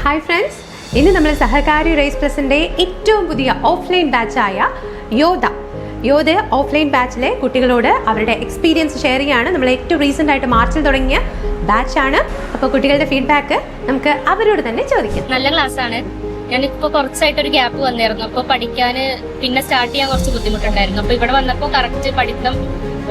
Hi friends, ഇന്ന് നമ്മൾ സഹകാരി raise പ്ലസിൻ്റെ ഏറ്റവും പുതിയ ഓഫ്ലൈൻ ബാച്ചായ യോധ ഓഫ്ലൈൻ ബാച്ചിലെ കുട്ടികളോട് അവരുടെ എക്സ്പീരിയൻസ് ഷെയർ ചെയ്യുകയാണ്. നമ്മൾ ഏറ്റവും റീസെൻ്റ് ആയിട്ട് മാർച്ചിൽ തുടങ്ങിയ ബാച്ചാണ്. അപ്പോൾ കുട്ടികളുടെ ഫീഡ്ബാക്ക് നമുക്ക് അവരോട് തന്നെ ചോദിക്കാം. നല്ല ക്ലാസ്സാണ്. ഞാനിപ്പോൾ കുറച്ചായിട്ടൊരു ഗ്യാപ്പ് വന്നിരുന്നു. അപ്പോൾ പഠിക്കാൻ പിന്നെ സ്റ്റാർട്ട് ചെയ്യാൻ കുറച്ച് ബുദ്ധിമുട്ടുണ്ടായിരുന്നു. അപ്പോൾ ഇവിടെ വന്നപ്പോൾ കറക്റ്റ് പഠിത്തം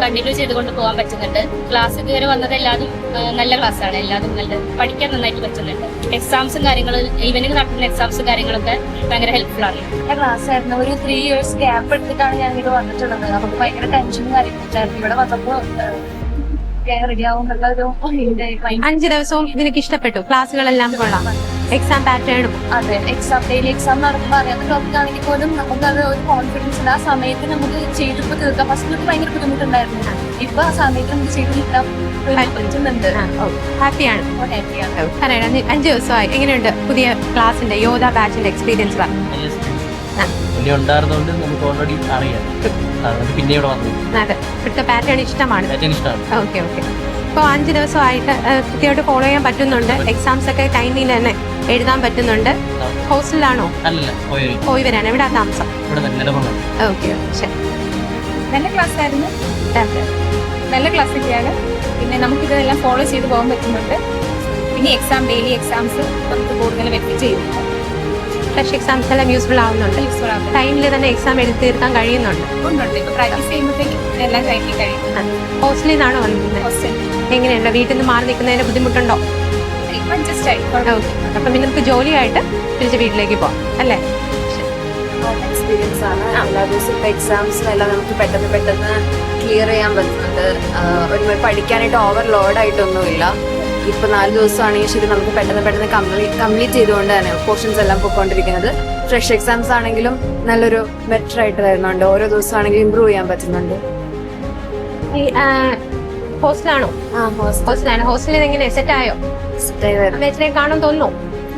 കണ്ടിന്യൂ ചെയ്തുകൊണ്ട് പോകാൻ പറ്റുന്നുണ്ട്. ക്ലാസ് ഇതുവരെ വന്നത് എല്ലാതും നല്ല ക്ലാസ്സാണ്. എല്ലാതും നല്ല പഠിക്കാൻ നന്നായിട്ട് പറ്റുന്നുണ്ട്. എക്സാംസും കാര്യങ്ങളും ഈവനിങ് നടത്തുന്ന എക്സാംസും കാര്യങ്ങളൊക്കെ ഭയങ്കര ഹെൽപ്ഫുൾ ആണ്. നല്ല ക്ലാസ് ആയിരുന്നു. ഒരു 3 years ഗ്യാപ്പ് എടുത്തിട്ടാണ് ഞാൻ ഇവിടെ വന്നിട്ടുള്ളത്. നമുക്ക് ഭയങ്കര ടെൻഷനും കാര്യങ്ങളായിരുന്നു. ഇവിടെ വന്നപ്പോൾ റെഡി ആവും എന്നുള്ള ഒരു 5 ദിവസവും നിനക്ക് ഇഷ്ടപ്പെട്ടു? ക്ലാസ്സുകളെല്ലാം കൊള്ളാം, എക്സാം പാറ്റേണും? അതെ, ഡെയിലി എക്സാം നടക്കുമ്പോൾ അറിയാവുന്ന ടോപ്പിക് ആണെങ്കിൽ പോലും നമുക്കത് ഒരു കോൺഫിഡൻസ് ഉണ്ട്. ആ സമയത്ത് നമുക്ക് ചെയ്തിപ്പോൾ തീർക്കാം. ഫസ്റ്റ് ഭയങ്കര ബുദ്ധിമുട്ടുണ്ടായിരുന്നു. ഇപ്പൊ ആ സമയത്ത് നമുക്ക് ചെയ്ത് കിട്ടാൻ പറ്റുന്നുണ്ട്. ഹാപ്പിയാണ്. 5 ദിവസമായി എങ്ങനെയുണ്ട് പുതിയ ക്ലാസിന്റെ യോധ ബാച്ചിന്റെ എക്സ്പീരിയൻസ്? ഉണ്ടായിരുന്നോണ്ട് നമുക്ക് ഓൾറെഡി അറിയാം. പിന്നെ ഇവിടെ വന്നു. അതെ, ഇവിടുത്തെ പാറ്റേൺ ഇഷ്ടമാണ്. ഓക്കെ. ഇപ്പോൾ 5 ദിവസമായിട്ട് കൃത്യമായിട്ട് ഫോളോ ചെയ്യാൻ പറ്റുന്നുണ്ട്. എക്സാംസ് ഒക്കെ ടൈമിൽ തന്നെ എഴുതാൻ പറ്റുന്നുണ്ട്. ഹോസ്റ്റലിലാണോ? പോയി വരാണ്. എവിടെ താമസം? ഓക്കെ, ശരി. നല്ല ക്ലാസ് ആയിരുന്നു. നല്ല ക്ലാസ് ഒക്കെയാണ്. പിന്നെ നമുക്കിതെല്ലാം ഫോളോ ചെയ്ത് പോകാൻ പറ്റുന്നുണ്ട്. പിന്നെ ഡെയിലി എക്സാംസ് നമുക്ക് കൂടുതൽ വെറ്റി ചെയ്യുന്നുണ്ട്. ഫ്രഷ് എക്സാംസ് എല്ലാം യൂസ്ഫുൾ ആവുന്നുണ്ട്. ടൈമിൽ തന്നെ എക്സാം എഴുതി തീർക്കാൻ കഴിയുന്നുണ്ട്. ഇപ്പൊ പ്രാക്ടീസ് ചെയ്യുമ്പോഴത്തേക്കും എല്ലാം കഴിഞ്ഞ് കഴിയും. ഹോസ്റ്റലിൽ നിന്നാണോ വന്നിരുന്നത്? എങ്ങനെയുണ്ട്? വീട്ടിൽ നിന്ന് മാറി നിൽക്കുന്നതിന് ബുദ്ധിമുട്ടുണ്ടോ? അഡ്ജസ്റ്റ് ആയി. ഓക്കെ, അപ്പം പിന്നെ നമുക്ക് ജോലിയായിട്ട് തിരിച്ച് വീട്ടിലേക്ക് പോകാം അല്ലേ? എക്സ്പീരിയൻസ് ആണ്. എല്ലാ ദിവസവും എക്സാംസിനെല്ലാം നമുക്ക് പെട്ടെന്ന് ക്ലിയർ ചെയ്യാൻ പറ്റുന്നുണ്ട്. ഒരു പഠിക്കാനായിട്ട് ഓവർലോഡ് ആയിട്ടൊന്നുമില്ല. ഇപ്പൊ 4 ദിവസമാണെങ്കിൽ ശരി, നമുക്ക് പെട്ടെന്ന് കംപ്ലീറ്റ് ചെയ്തുകൊണ്ട് തന്നെ പോർഷൻസ് എല്ലാം പോയിക്കൊണ്ടിരിക്കുന്നത്. ഫ്രഷ് എക്സാംസ് ആണെങ്കിലും നല്ലൊരു ബെറ്റർ ആയിട്ട് വരുന്നുണ്ട്. ഓരോ ദിവസം ആണെങ്കിലും ഇമ്പ്രൂവ് ചെയ്യാൻ പറ്റുന്നുണ്ട്. ഹോസ്റ്റലാണോ? ഹോസ്റ്റലാണ്. ഹോസ്റ്റലിൽ എങ്ങനെ സെറ്റ് ആയോ? കാണാൻ തോന്നുന്നു?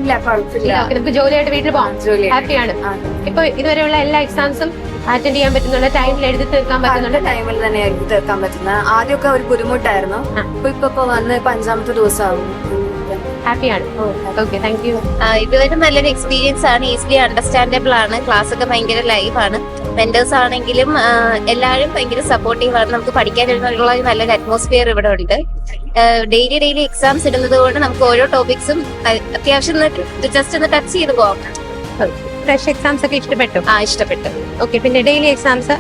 ഇല്ല, കുഴപ്പമില്ല. നമുക്ക് ജോലിയായിട്ട് വീട്ടിൽ പോകാം. ഹാപ്പിയാണ്. ഇപ്പൊ ഇതുവരെയുള്ള എല്ലാ എക്സാംസും അറ്റൻഡ് ചെയ്യാൻ പറ്റുന്നുണ്ട്. ടൈമിൽ എഴുതി തീർക്കാൻ പറ്റുന്നുണ്ട്. ടൈമിൽ തന്നെ എഴുതി തീർക്കാൻ പറ്റുന്നത്. ആദ്യമൊക്കെ ഒരു ബുദ്ധിമുട്ടായിരുന്നു. ഇപ്പൊ വന്ന് 5ാമത്തെ ദിവസമാകും. ഹാപ്പിയാണ്. Okay, thank you. ഇതുവരെ നല്ലൊരു എക്സ്പീരിയൻസ് ആണ്. ഈസിലി അണ്ടർസ്റ്റാൻഡബിൾ ആണ്. ക്ലാസ് ഒക്കെ ഭയങ്കര ലൈവ് ആണ്. മെന്റേഴ്സ് ആണെങ്കിലും എല്ലാവരും ഭയങ്കര സപ്പോർട്ടീവ് ആണ്. നമുക്ക് പഠിക്കാനുള്ള നല്ലൊരു അറ്റ്മോസ്ഫിയർ ഇവിടെ ഉണ്ട്. ഡെയിലി എക്സാംസ് ഇടുന്നത് കൊണ്ട് നമുക്ക് ഓരോ ടോപ്പിക്സും അത്യാവശ്യം ജസ്റ്റ് ഒന്ന് ടച്ച് ചെയ്ത് പോകാം. ഫ്രഷ് എക്സാംസ് ഒക്കെ ഇഷ്ടപ്പെട്ടു? ഇഷ്ടപ്പെട്ടു. ഓക്കെ, പിന്നെ ഡെയിലി എക്സാംസ്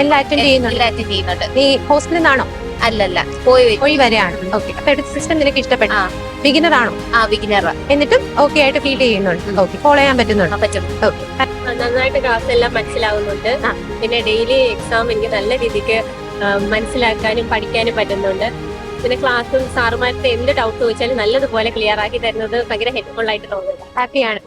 എല്ലാം അറ്റൻഡ് ചെയ്യുന്നുണ്ട്? നീ ഹോസ്റ്റലിൽ നിന്നാണോ? അല്ലല്ല, പോയി വരെയാണ്. ഓക്കെ, അപ്പൊ എടുത്ത സിസ്റ്റം നിനക്ക് ഇഷ്ടപ്പെട്ടു? ബിഗിനർ ആണോ? ബിഗിനർ. എന്നിട്ടും ഓക്കെ ആയിട്ട് ഫീൽ ചെയ്യുന്നുണ്ട്? ഓക്കെ, ഫോളോ ചെയ്യാൻ പറ്റുന്നുണ്ട്? പറ്റും. നന്നായിട്ട് ക്ലാസ് എല്ലാം മനസ്സിലാവുന്നുണ്ട്. പിന്നെ ഡെയിലി എക്സാം എനിക്ക് നല്ല രീതിക്ക് മനസ്സിലാക്കാനും പഠിക്കാനും പറ്റുന്നുണ്ട്. പിന്നെ ക്ലാസ്സും സാറുമാരുടെ എന്ത് ഡൗട്ട് ചോദിച്ചാലും നല്ലതുപോലെ ക്ലിയർ ആക്കി തരുന്നത് ഭയങ്കര ഹെൽപ്ഫുൾ ആയിട്ട് തോന്നുന്നു. ഹാപ്പിയാണ്.